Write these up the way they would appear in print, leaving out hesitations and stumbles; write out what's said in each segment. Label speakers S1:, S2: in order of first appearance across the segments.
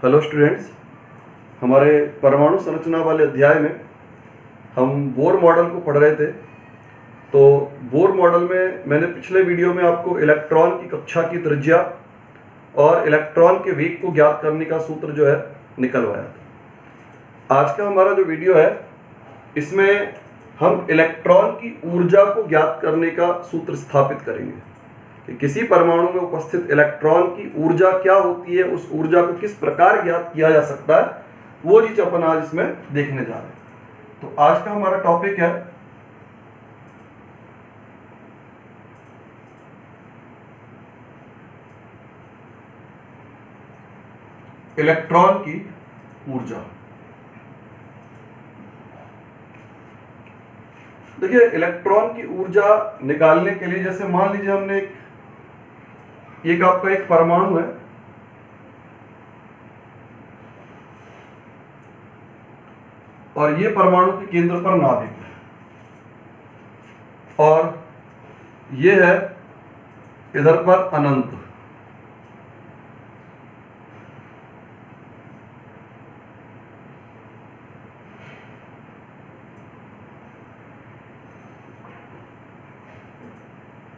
S1: Hello students, हमारे परमाणु संरचना वाले अध्याय में हम बोर मॉडल को पढ़ रहे थे। तो बोर मॉडल में मैंने पिछले वीडियो में आपको इलेक्ट्रॉन की कक्षा की त्रिज्या और इलेक्ट्रॉन के वेग को ज्ञात करने का सूत्र जो है निकलवाया था। आज का हमारा जो वीडियो है इसमें हम इलेक्ट्रॉन की ऊर्जा को ज्ञात करने का सूत्र स्थापित करेंगे कि किसी परमाणु में उपस्थित इलेक्ट्रॉन की ऊर्जा क्या होती है, उस ऊर्जा को किस प्रकार ज्ञात किया जा सकता है, वो चीज अपन आज इसमें देखने जा रहे हैं। तो आज का हमारा टॉपिक है इलेक्ट्रॉन की ऊर्जा। देखिए, इलेक्ट्रॉन की ऊर्जा निकालने के लिए जैसे मान लीजिए हमने एक आपका एक परमाणु है और ये परमाणु के केंद्र पर नाभिक है और ये है इधर पर अनंत।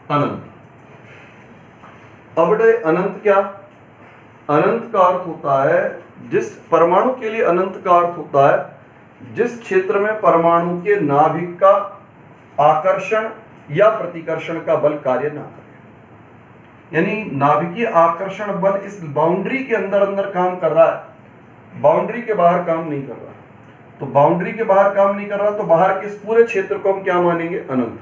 S1: अनंत। अब बेटे अनंत क्या? अनंत का अर्थ होता है, जिस परमाणु के लिए अनंत का अर्थ होता है जिस क्षेत्र में परमाणु के नाभिक का आकर्षण या प्रतिकर्षण का बल कार्य ना करे। यानी नाभिकीय आकर्षण बल इस बाउंड्री के अंदर अंदर काम कर रहा है, बाउंड्री के बाहर काम नहीं कर रहा। तो बाउंड्री के बाहर काम नहीं कर रहा तो बाहर के इस पूरे क्षेत्र को हम क्या मानेंगे? अनंत।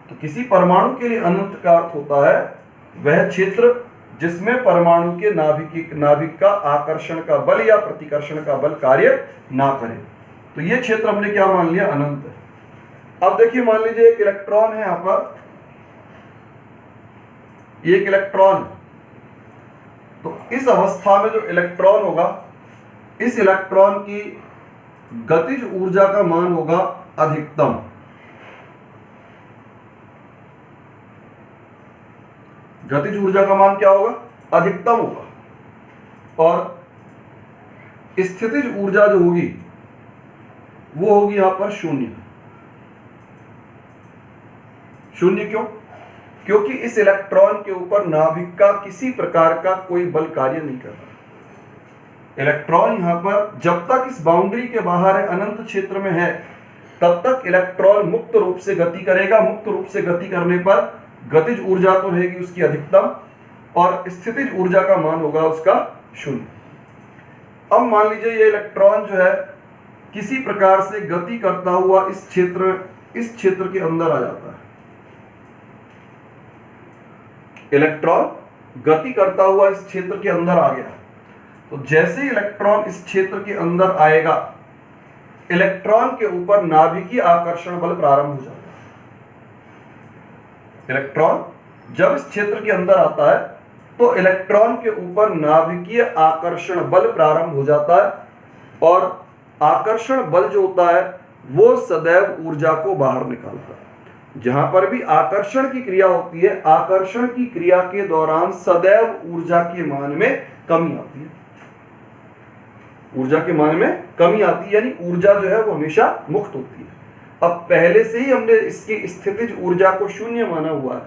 S1: तो किसी परमाणु के लिए अनंत का अर्थ होता है वह क्षेत्र जिसमें परमाणु के नाभिक का आकर्षण का बल या प्रतिकर्षण का बल कार्य ना करे। तो ये क्षेत्र हमने क्या मान लिया? अनंत है। अब देखिए, मान लीजिए एक इलेक्ट्रॉन है, यहां पर एक इलेक्ट्रॉन। तो इस अवस्था में जो इलेक्ट्रॉन होगा, इस इलेक्ट्रॉन की गतिज ऊर्जा का मान होगा अधिकतम। गतिज ऊर्जा का मान क्या होगा? अधिकतम होगा। और स्थितिज ऊर्जा जो होगी वो होगी यहां पर शून्य। शून्य क्यों? क्योंकि इस इलेक्ट्रॉन के ऊपर नाभिक का किसी प्रकार का कोई बल कार्य नहीं कर रहा। इलेक्ट्रॉन यहां पर जब तक इस बाउंड्री के बाहर है, अनंत क्षेत्र में है, तब तक इलेक्ट्रॉन मुक्त रूप से गति करेगा। मुक्त रूप से गति करने पर गतिज ऊर्जा तो रहेगी उसकी अधिकतम और स्थितिज ऊर्जा का मान होगा उसका शून्य। अब मान लीजिए ये इलेक्ट्रॉन जो है किसी प्रकार से गति करता हुआ इस क्षेत्र के अंदर आ जाता है। इलेक्ट्रॉन गति करता हुआ इस क्षेत्र के अंदर आ गया। तो जैसे ही इलेक्ट्रॉन इस क्षेत्र के अंदर आएगा, इलेक्ट्रॉन के ऊपर नाभिकीय आकर्षण बल प्रारंभ हो जाता है। इलेक्ट्रॉन जब इस क्षेत्र के अंदर आता है तो इलेक्ट्रॉन के ऊपर नाभिकीय आकर्षण बल प्रारंभ हो जाता है और आकर्षण बल जो होता है वो सदैव ऊर्जा को बाहर निकालता है। जहां पर भी आकर्षण की क्रिया होती है, आकर्षण की क्रिया के दौरान सदैव ऊर्जा के मान में कमी आती है। ऊर्जा के मान में कमी आती है, यानी ऊर्जा जो है वो हमेशा मुक्त होती है। अब पहले से ही हमने इसकी स्थितिज ऊर्जा को शून्य माना हुआ है।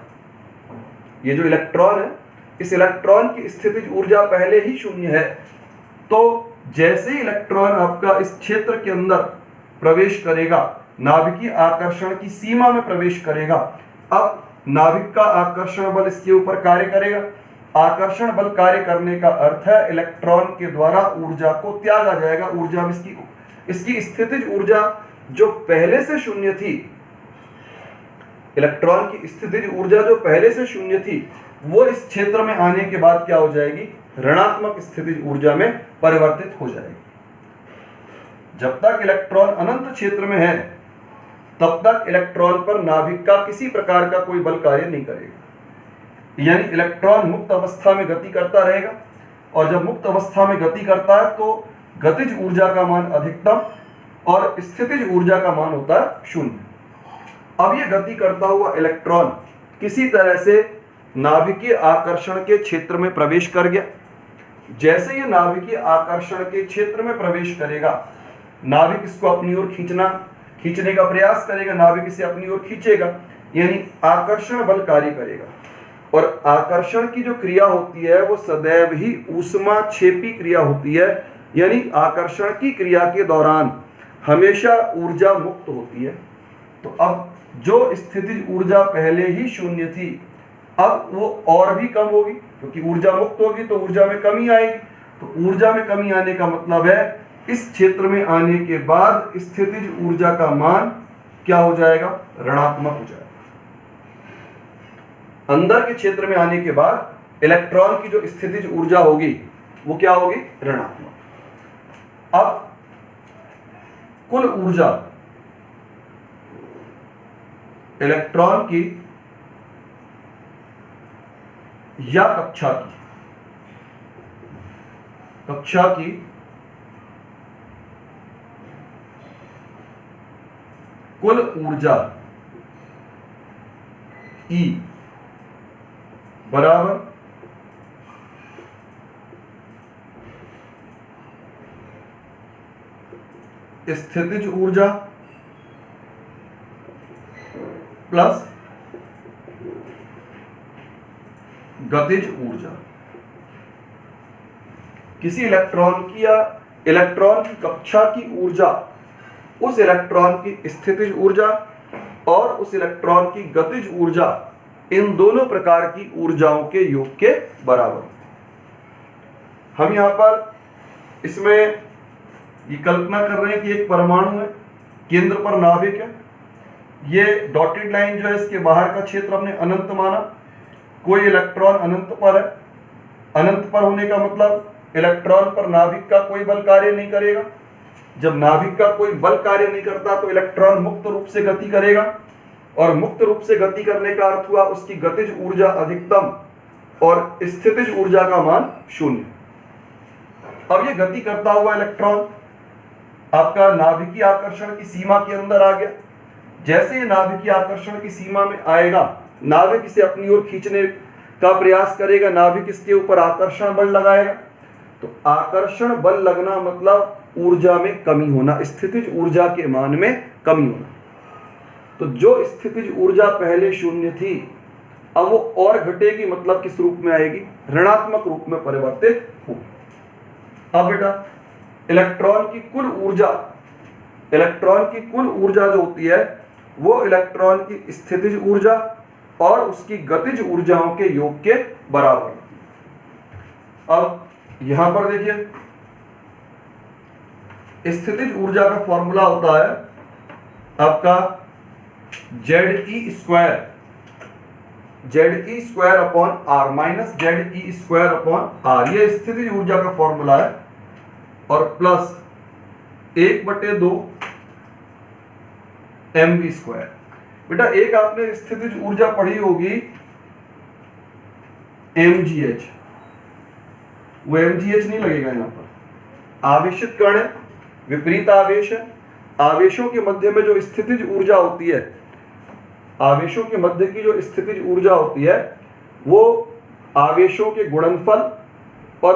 S1: ये जो इलेक्ट्रॉन है, इस इलेक्ट्रॉन की स्थितिज ऊर्जा पहले ही शून्य है। तो जैसे ही इलेक्ट्रॉन आपका इस क्षेत्र के अंदर प्रवेश करेगा, नाभिकीय आकर्षण की सीमा में प्रवेश करेगा, अब नाभिक का आकर्षण बल इसके ऊपर कार्य करेगा। आकर्षण बल कार्य करने का अर्थ है इलेक्ट्रॉन के द्वारा ऊर्जा को त्यागा जाएगा। ऊर्जा में इसकी स्थितिज ऊर्जा जो पहले से शून्य थी, इलेक्ट्रॉन की स्थितिज ऊर्जा जो पहले से शून्य थी, वो इस क्षेत्र में आने के बाद क्या हो जाएगी? ऋणात्मक स्थितिज ऊर्जा में परिवर्तित हो जाएगी। जब तक इलेक्ट्रॉन अनंत क्षेत्र में है तब तक इलेक्ट्रॉन पर नाभिक का किसी प्रकार का कोई बल कार्य नहीं करेगा। यानी इलेक्ट्रॉन मुक्त अवस्था में गति करता रहेगा और जब मुक्त अवस्था में गति करता है तो गतिज ऊर्जा का मान अधिकतम और स्थितिज ऊर्जा का मान होता है शून्य। अब ये गति करता हुआ इलेक्ट्रॉन किसी तरह से नाभिकीय आकर्षण के क्षेत्र में प्रवेश कर गया जैसे ये नाभिकीय आकर्षण के क्षेत्र में प्रवेश करेगा, नाभिक इसको अपनी ओर खींचने का प्रयास करेगा, नाभिक इसे अपनी ओर खींचेगा, यानी आकर्षण बल कार्य करेगा। और आकर्षण की जो क्रिया होती है वो सदैव ही ऊष्माक्षेपी क्रिया होती है, यानी आकर्षण की क्रिया के दौरान हमेशा ऊर्जा मुक्त होती है। तो अब जो स्थितिज ऊर्जा पहले ही शून्य थी, अब वो और भी कम होगी, क्योंकि ऊर्जा मुक्त होगी तो ऊर्जा में कमी आएगी। तो ऊर्जा में कमी आने का मतलब है इस क्षेत्र में आने के बाद स्थितिज ऊर्जा का मान क्या हो जाएगा? ऋणात्मक हो जाएगा। अंदर के क्षेत्र में आने के बाद इलेक्ट्रॉन की जो स्थितिज ऊर्जा होगी वो क्या होगी? ऋणात्मक। अब कुल ऊर्जा इलेक्ट्रॉन की या कक्षा की कुल ऊर्जा E बराबर स्थितिज ऊर्जा प्लस गतिज ऊर्जा। किसी इलेक्ट्रॉन की या इलेक्ट्रॉन की कक्षा की ऊर्जा उस इलेक्ट्रॉन की स्थितिज ऊर्जा और उस इलेक्ट्रॉन की गतिज ऊर्जा, इन दोनों प्रकार की ऊर्जाओं के योग के बराबर। हम यहां पर इसमें ये कल्पना कर रहे हैं कि एक परमाणु है, केंद्र पर नाभिक है, ये डॉटेड लाइन जो है इसके बाहर का क्षेत्र हमने अनंत माना, कोई इलेक्ट्रॉन अनंत पर है। अनंत पर होने का मतलब इलेक्ट्रॉन पर नाभिक का कोई बल कार्य नहीं करेगा। जब नाभिक का कोई बल कार्य नहीं करता तो इलेक्ट्रॉन मुक्त रूप से गति करेगा, और मुक्त रूप से गति करने का अर्थ हुआ उसकी गतिज ऊर्जा अधिकतम और स्थितिज ऊर्जा का मान शून्य। अब ये गति करता हुआ इलेक्ट्रॉन आपका नाभिकीय आकर्षण की सीमा के अंदर आ गया। जैसे ये नाभिकीय आकर्षण की सीमा में आएगा, नाभिक इसे अपनी ओर खींचने का प्रयास करेगा, नाभिक इसके ऊपर आकर्षण बल लगाएगा। तो आकर्षण बल लगना मतलब ऊर्जा में कमी होना, स्थितिज ऊर्जा के मान में कमी होना। तो जो स्थितिज ऊर्जा पहले शून्य थी, अब वो और घटेगी, मतलब किस रूप में आएगी? ऋणात्मक रूप में परिवर्तित होगी। अब बेटा इलेक्ट्रॉन की कुल ऊर्जा जो होती है वो इलेक्ट्रॉन की स्थितिज ऊर्जा और उसकी गतिज ऊर्जाओं के योग के बराबर। अब यहां पर देखिए, स्थितिज ऊर्जा का फॉर्मूला होता है आपका Ze² upon R minus Ze² upon R। ये स्थितिज ऊर्जा का फॉर्मूला है, और प्लस 1/2 mv²। बेटा एक आपने स्थितिज ऊर्जा पढ़ी होगी mgh, वो mgh नहीं लगेगा यहां पर। आवेशित कण है, विपरीत आवेश है, आवेशों के मध्य में जो स्थितिज ऊर्जा होती है, आवेशों के मध्य की जो स्थितिज ऊर्जा होती है वो आवेशों के गुणनफल और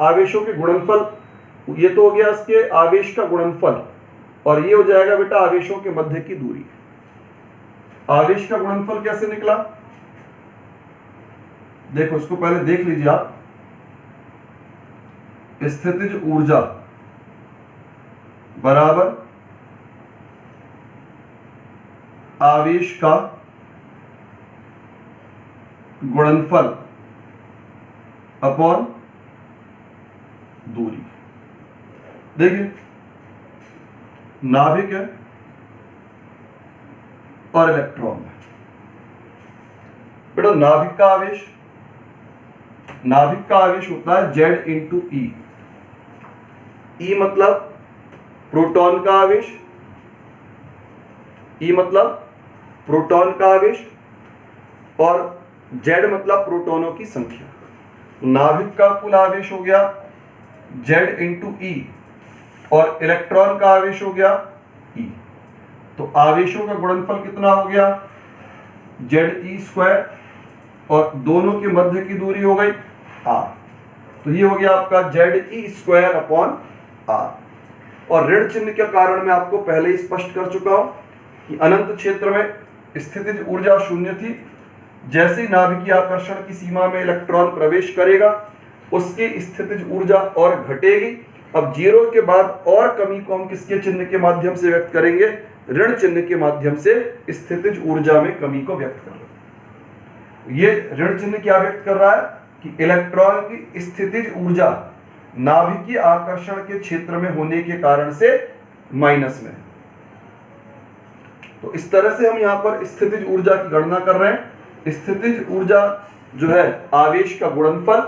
S1: आवेशों के गुणनफल, ये तो हो गया इसके आवेश का गुणनफल, और ये हो जाएगा बेटा आवेशों के मध्य की दूरी। आवेश का गुणनफल कैसे निकला? देखो इसको पहले देख लीजिए आप। स्थितिज ऊर्जा बराबर आवेश का गुणनफल अपॉन दूरी। देखिए नाभिक है और इलेक्ट्रॉन है। बेटा नाभिक का आवेश होता है Z इंटू E। E मतलब प्रोटॉन का आवेश, E मतलब प्रोटॉन का आवेश, और Z मतलब प्रोटॉनों की संख्या। नाभिक का कुल आवेश हो गया Z इंटू E, और इलेक्ट्रॉन का आवेश हो गया E। तो आवेशों का गुणनफल कितना हो गया? Ze², और दोनों के मध्य की दूरी हो गई R। तो ये हो गया आपका Ze² अपॉन R। और ऋण चिन्ह के कारण मैं आपको पहले ही स्पष्ट कर चुका हूं कि अनंत क्षेत्र में स्थितिज ऊर्जा शून्य थी। जैसे ही नाभिकीय आकर्षण की सीमा में इलेक्ट्रॉन प्रवेश करेगा उसकी स्थितिज ऊर्जा और घटेगी। अब जीरो के बाद और कमी को हम किसके चिन्ह के माध्यम से व्यक्त करेंगे? ऋण चिन्ह के माध्यम से स्थितिज ऊर्जा में कमी को व्यक्त कर रहे हैं। ये ऋण चिन्ह क्या व्यक्त कर रहा है कि इलेक्ट्रॉन की स्थितिज ऊर्जा नाभिकीय आकर्षण के क्षेत्र में होने के कारण से माइनस में। तो इस तरह से हम यहां पर स्थितिज ऊर्जा की गणना कर रहे हैं। स्थितिज ऊर्जा जो है आवेश का गुणनफल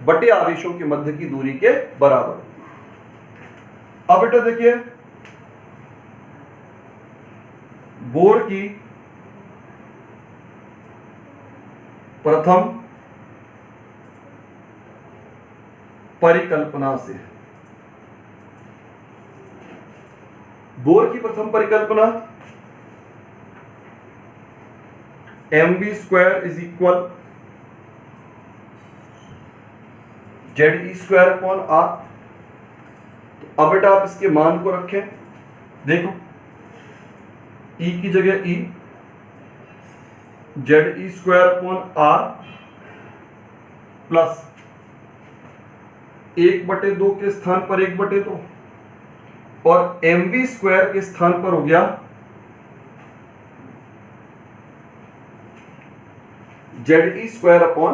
S1: बटे आवेशों के मध्य की दूरी के बराबर। अब बेटा देखिए, बोर की प्रथम परिकल्पना से, बोर की प्रथम परिकल्पना mv² is equal Ze² upon R। तो अब बेटा आप इसके मान को रखें। देखो E की जगह E, Ze² upon R plus 1/2 के स्थान पर 1/2 और mv² के स्थान पर हो गया Ze² अपॉन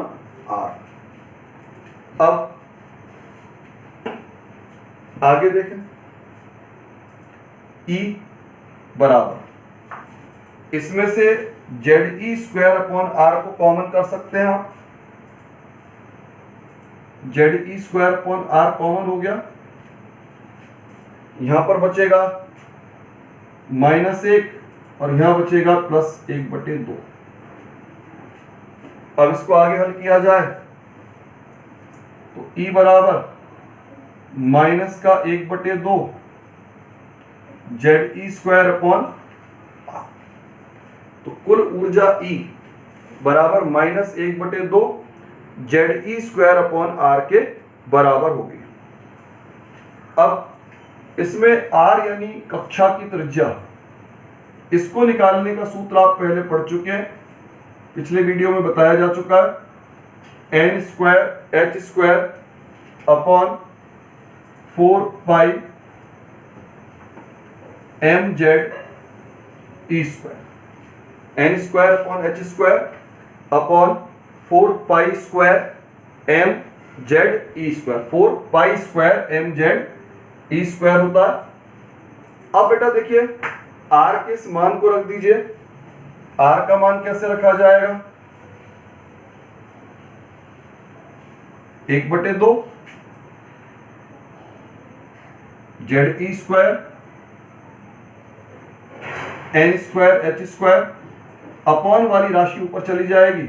S1: R। अब आगे देखें, E बराबर, इसमें से Ze² अपॉन R को कॉमन कर सकते हैं आप। Ze² अपॉन R कॉमन हो गया, यहां पर बचेगा -1 और यहां बचेगा +1/2। अब इसको आगे हल किया जाए तो E बराबर -1/2 Ze² अपॉन R। तो कुल ऊर्जा E बराबर -1/2 Ze² अपॉन R के बराबर होगी। अब इसमें R यानी कक्षा की त्रिज्या, इसको निकालने का सूत्र आप पहले पढ़ चुके हैं, पिछले वीडियो में बताया जा चुका है। n² upon 4π mz e², n² upon h² upon 4π² mz e², 4π² mz e² होता है। अब बेटा देखिए, R के इस मान को रख दीजिए। R का मान कैसे रखा जाएगा? 1/2 Ze² n² h² अपॉन वाली राशि ऊपर चली जाएगी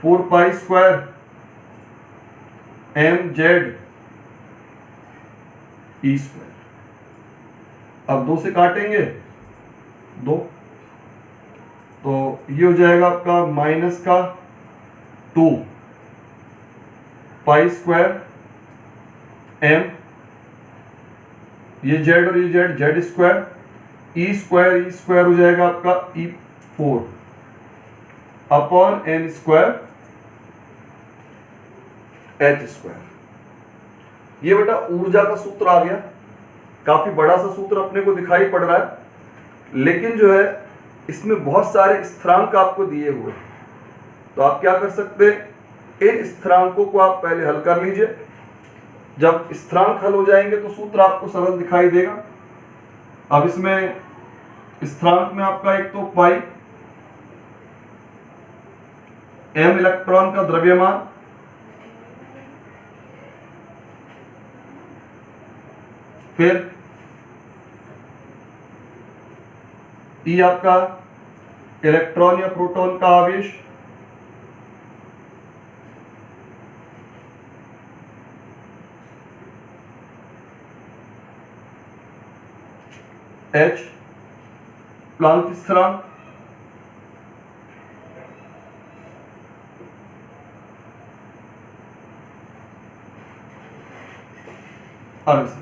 S1: 4π² mz e²। अब 2 से काटेंगे 2, तो ये हो जाएगा आपका -2 π² m, ये z और ये z, Z² e² हो जाएगा आपका e4 अपॉन n² h²। ये बेटा ऊर्जा का सूत्र आ गया। काफी बड़ा सा सूत्र अपने को दिखाई पड़ रहा है, लेकिन जो है इसमें बहुत सारे स्थिरांक आपको दिए हुए, तो आप क्या कर सकते हैं, इन स्थिरांकों को आप पहले हल कर लीजिए। जब स्थिरांक हल हो जाएंगे तो सूत्र आपको सरल दिखाई देगा। अब इसमें स्थिरांक में आपका एक तो पाई, m इलेक्ट्रॉन का द्रव्यमान, फिर E आपका इलेक्ट्रॉन या प्रोटॉन का आवेश, H प्लांक स्थिरांक, अर्घ से।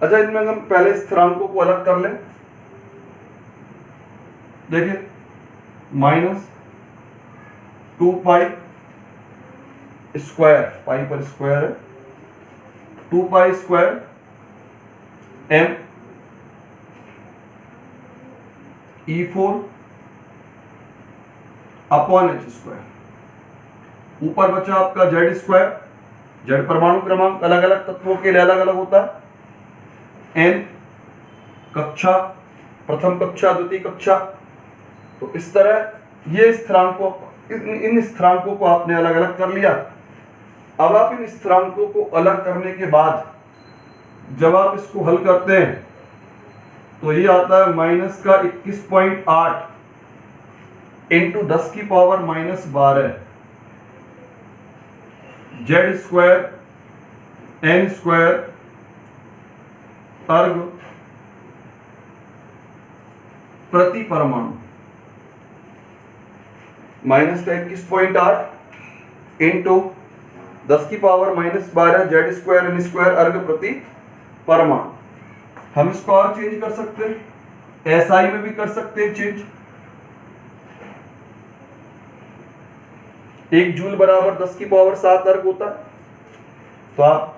S1: अच्छा, इनमें हम पहले स्थिरांकों को अलग कर लें। देखिए -2 पाई स्क्वायर, पाई पर स्क्वायर है, 2 pi square m E4 upon h square. ऊपर बचा आपका z स्क्वायर। z परमाणु क्रमांक अलग अलग तत्वों के लिए अलग अलग होता है। n कक्षा, प्रथम कक्षा, द्वितीय कक्षा। तो इस तरह ये स्थिरांकों, इन स्थिरांकों को आपने अलग अलग कर लिया। अब आप इन स्थिरांकों को अलग करने के बाद जब आप इसको हल करते हैं तो ये आता है -21.8 इंटू 10 की power -12 z square n square अर्घ प्रति परमाणु। -21.8 इंटू 10 की power -12 z square n square अर्घ प्रति परमाणु। हम इसको और चेंज कर सकते हैं, SI में भी कर सकते हैं चेंज। 1 जूल बराबर 10 की पावर 7 अर्घ होता है, तो आप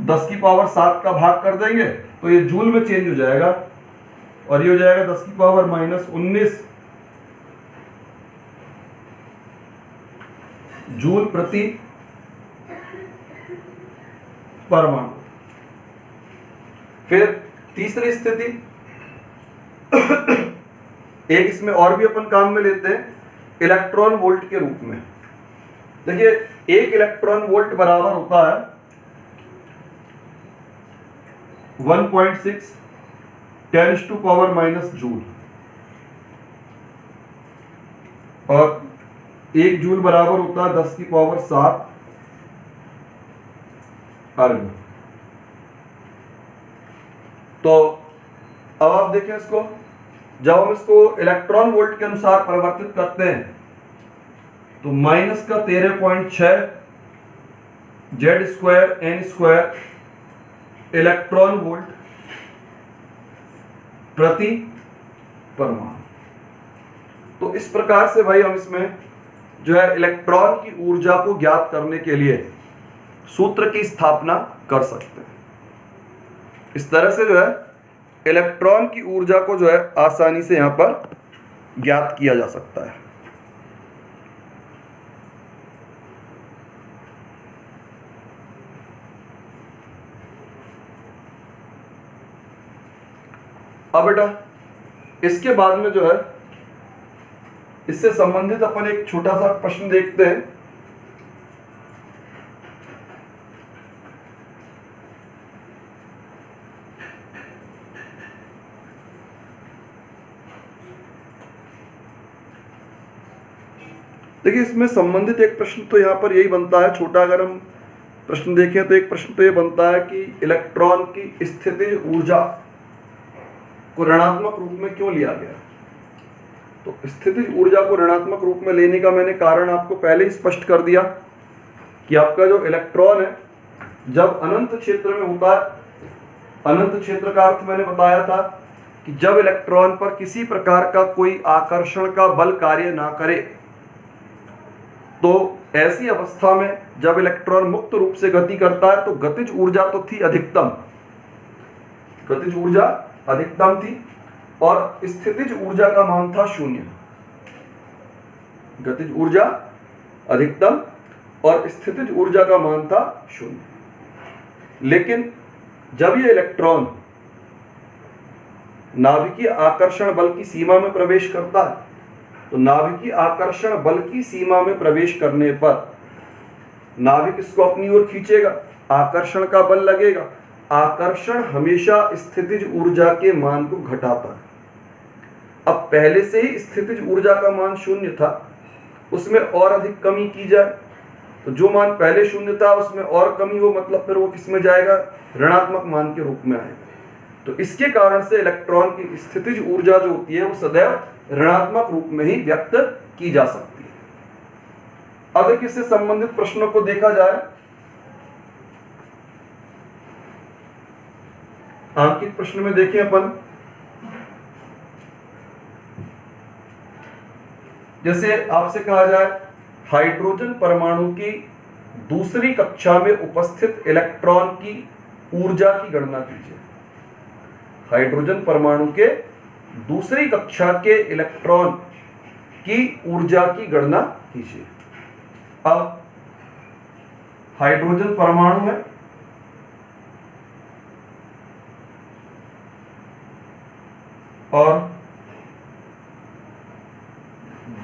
S1: 10 की पावर 7 का भाग कर देंगे तो ये जूल में चेंज हो जाएगा और ये हो जाएगा 10 की पावर -19 जूल प्रति परमाणु। फिर तीसरी स्थिति, एक इसमें और भी अपन काम में लेते हैं इलेक्ट्रॉन वोल्ट के रूप में। देखिए 1 इलेक्ट्रॉन वोल्ट बराबर होता है 1.6 10⁻⁻ जूल और 1 जूल बराबर होता है 10 की पावर 7 अर्घ। तो अब आप देखें इसको, जब हम इसको इलेक्ट्रॉन वोल्ट के अनुसार परिवर्तित करते हैं तो -13.6 z square n square electron volt प्रति परमाणु। तो इस प्रकार से भाई हम इसमें जो है इलेक्ट्रॉन की ऊर्जा को ज्ञात करने के लिए सूत्र की स्थापना कर सकते हैं। इस तरह से जो है इलेक्ट्रॉन की ऊर्जा को जो है आसानी से यहां पर ज्ञात किया जा सकता है। अब बेटा इसके बाद में जो है इससे संबंधित अपन एक छोटा सा प्रश्न देखते हैं। देखिए इसमें संबंधित एक प्रश्न तो यहाँ पर यही बनता है, छोटा अगर हम प्रश्न देखें तो एक प्रश्न तो ये बनता है कि इलेक्ट्रॉन की स्थितिज ऊर्जा को ऋणात्मक रूप में क्यों लिया गया। तो स्थितिज ऊर्जा को ऋणात्मक रूप में लेने का मैंने कारण आपको पहले ही स्पष्ट कर दिया कि आपका जो इलेक्ट्रॉन है जब अनंत क्षेत्र में होता है, अनंत क्षेत्र का अर्थ मैंने बताया था कि जब इलेक्ट्रॉन पर किसी प्रकार का कोई आकर्षण का बल कार्य ना करे, तो ऐसी अवस्था में जब इलेक्ट्रॉन मुक्त रूप से गति करता है तो गतिज ऊर्जा तो थी अधिकतम, गतिज ऊर्जा अधिकतम थी और स्थितिज ऊर्जा का मान था 0। गतिज ऊर्जा अधिकतम और स्थितिज ऊर्जा का मान था 0। लेकिन जब ये इलेक्ट्रॉन नाभिकीय आकर्षण बल की सीमा में प्रवेश करता है तो नाभिकीय आकर्षण बल की सीमा में प्रवेश करने पर नाभिक इसको अपनी ओर खींचेगा, आकर्षण का बल लगेगा। आकर्षण हमेशा स्थितिज ऊर्जा के मान को घटाता है। अब पहले से ही स्थितिज ऊर्जा का मान 0 था, उसमें और अधिक कमी की जाए तो जो मान पहले 0 था उसमें और कमी हो, मतलब फिर वो किस में जाएगा, ऋणात्मक मान के रूप में आएगा। तो इसके कारण से इलेक्ट्रॉन की स्थितिज ऊर्जा जो होती है वो सदैव ऋणात्मक रूप में ही व्यक्त की जा सकती है। अब इससे संबंधित प्रश्नों को देखा जाए अंकित प्रश्न में देखें अपन, जैसे आपसे कहा जाए हाइड्रोजन परमाणु की दूसरी कक्षा में उपस्थित इलेक्ट्रॉन की ऊर्जा की गणना कीजिए। हाइड्रोजन परमाणु के दूसरी कक्षा के इलेक्ट्रॉन की ऊर्जा की गणना कीजिए। अब हाइड्रोजन परमाणु है, और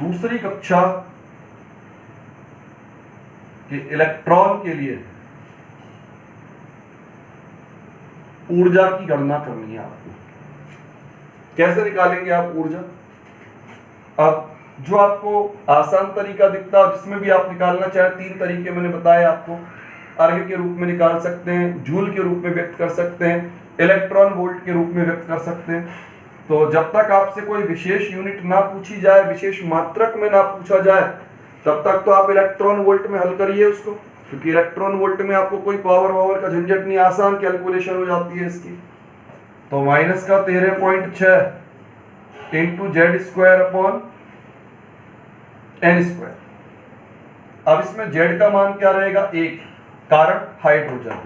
S1: दूसरी कक्षा के इलेक्ट्रॉन के लिए ऊर्जा की गणना करनी है आपको। कैसे निकालेंगे आप ऊर्जा? अब जो आपको आसान तरीका दिखता है, जिसमें भी आप निकालना चाहे, 3 तरीके मैंने बताए आपको। अर्घ के रूप में निकाल सकते हैं, जूल के रूप में व्यक्त कर सकते हैं, इलेक्ट्रॉन वोल्ट के रूप में व्यक्त कर सकते हैं। तो जब तक आपसे कोई विशेष यूनिट ना पूछी जाए, विशेष मात्रक में ना पूछा जाए, तब तक तो आप इलेक्ट्रॉन वोल्ट में हल करिए उसको, क्योंकि इलेक्ट्रॉन वोल्ट में आपको कोई पावर का झंझट नहीं, आसान कैलकुलेशन हो जाती है इसकी। तो माइनस का 13.6 इंटू Z² अपॉन N²। अब इसमें Z का मान क्या रहेगा? 1, कारण हाइड्रोजन।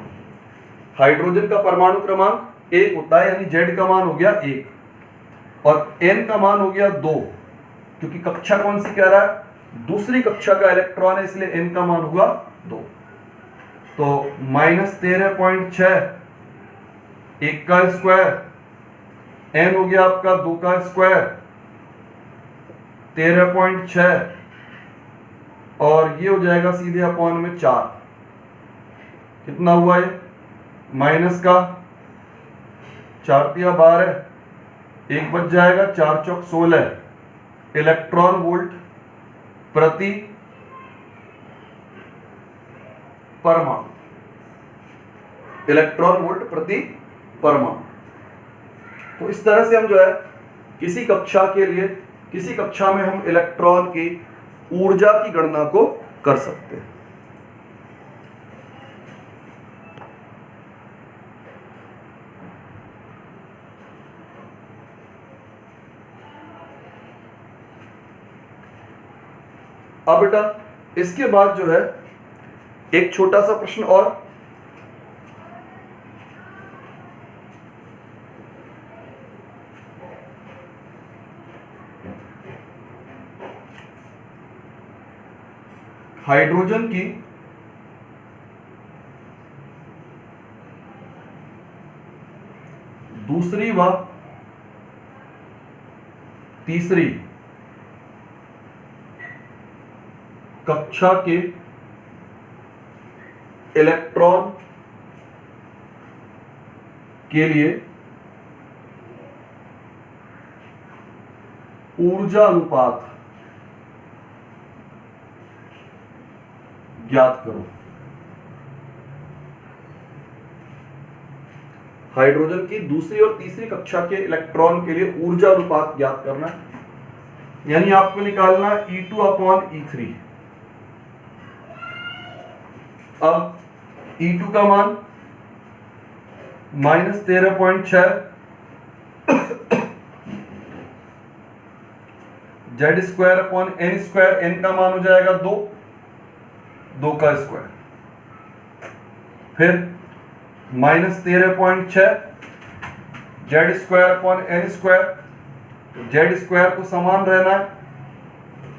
S1: हाइड्रोजन का परमाणु क्रमांक 1 होता है, यानी Z का मान हो गया 1, और N का मान हो गया 2, क्योंकि कक्षा कौन सी कह रहा है? दूसरी कक्षा का इलेक्ट्रॉन है, इसलिए N का मान होगा 2। तो माइनस 13.6, 1 का स्क्वायर, N हो गया आपका 2 का स्क्वायर, 13.6, और ये हो जाएगा सीधे अपॉन में 4। कितना हुआ ये? माइनस का 4 तिया 12, 1 बच जाएगा, 4 चौक 16 इलेक्ट्रॉन वोल्ट प्रति परमाणु। इलेक्ट्रॉन वोल्ट प्रति परमाणु। तो इस तरह से हम जो है किसी कक्षा के लिए, किसी कक्षा में हम इलेक्ट्रॉन की ऊर्जा की गणना को कर सकते हैं। अब बेटा इसके बाद जो है एक छोटा सा प्रश्न और, हाइड्रोजन की दूसरी व तीसरी कक्षा के इलेक्ट्रॉन के लिए ऊर्जा अनुपात ज्ञात करो। हाइड्रोजन की दूसरी और तीसरी कक्षा के इलेक्ट्रॉन के लिए ऊर्जा अनुपात ज्ञात करना है, यानी आपको निकालना E2 अपॉन E3। अब E2 का मान minus 13.6, Z² upon N², N का मान हो जाएगा 2, 2 का स्क्वायर, फिर माइनस 13.6 Z² अपॉन N²। तो Z² को समान रहना है,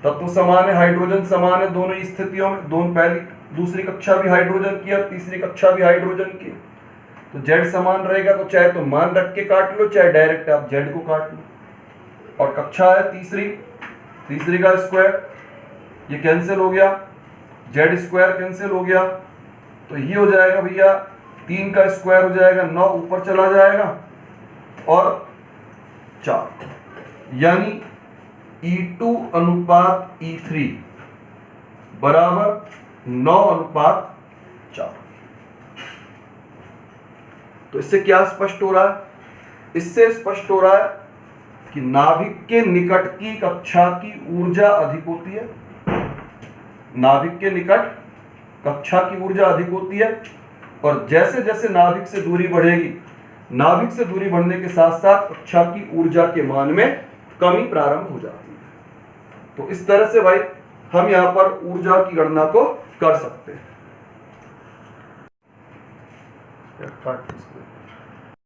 S1: तत्व समान है, हाइड्रोजन समान है दोनों स्थितियों में। दोनों पहली दूसरी कक्षा भी हाइड्रोजन की और तीसरी कक्षा भी हाइड्रोजन की, तो Z समान रहेगा। तो चाहे तो मान रख के काट लो, चाहे डायरेक्ट आप Z को काट लो। और कक्षा है तीसरी, तीसरी का स्क्वायर, ये कैंसिल हो गया, Z² कैंसिल हो गया, तो ये हो जाएगा भैया 3 का स्क्वायर हो जाएगा, 9 ऊपर चला जाएगा और 4, यानी E2 अनुपात E3 बराबर 9 अनुपात 4। तो इससे क्या स्पष्ट हो रहा है? इससे स्पष्ट हो रहा है कि नाभिक के निकट की कक्षा की ऊर्जा अधिक होती है। नाभिक के निकट कक्षा की ऊर्जा अधिक होती है, और जैसे जैसे नाभिक से दूरी बढ़ेगी नाभिक से दूरी बढ़ने के साथ साथ कक्षा की ऊर्जा के मान में कमी प्रारंभ हो जाती है। तो इस तरह से भाई हम यहां पर ऊर्जा की गणना को कर सकते हैं।